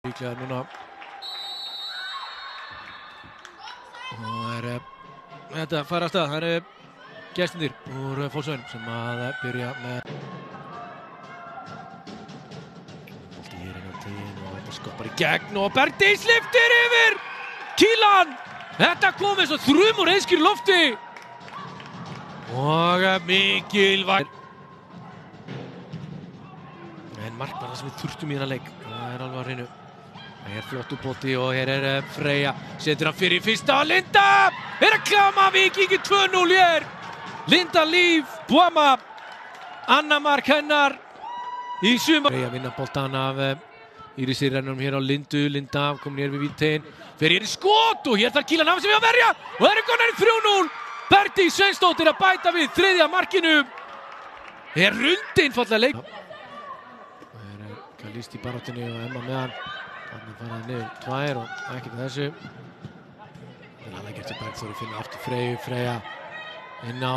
Líklega núna. Og þetta fara af stað. Það gestirnir úr Fossvoginum sem að byrja með Hér inn á teginn og þetta skoppar í gegn og Bergdís lyftir yfir Kílan. Þetta kom eins og þrum úr einskýru lofti og mikilvægt. En mark var það sem við þurftum í þennan leik. Það alveg á hreinu. Hér flottur bolti og hér Freyja. Setur hann fyrir fyrsta og Linda að kláma Víkingi 2-0 hér. Linda Líf Boama. Anna mark hennar í sumar. Freyja vinna boltan af Írisi rennum hér á Lindu. Linda komin hér við vítin. Fyrir hér í skot og hér þarf Kílan af sem við að verja. Og það konar í 3-0. Bergdís Sveinsdóttir að bæta við þriðja markinu. Hér rundi einfallega leik. Kalist í baráttunni og Emma með hann. Þannig fara það niður tvær og ekkert þessu. Vel aðeins eftir Bergþóri finna aftur Freyja inn á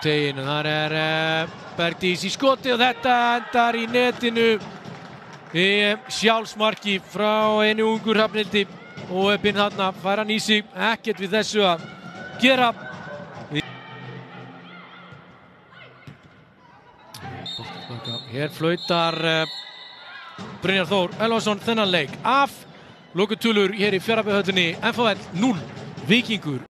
teginn og þar Bergdís í skoti og þetta endar í netinu í sjálfsmarki frá einu ungur Hrafnhildi og uppinn þarna fær hann í sig. Ekkert við þessu að gera. Hér flautar Brynjar Þór Elvarsson þennan leik af. Lokutölur hér í Fjarðabyggðarhöllinni. FHL 0, Víkingur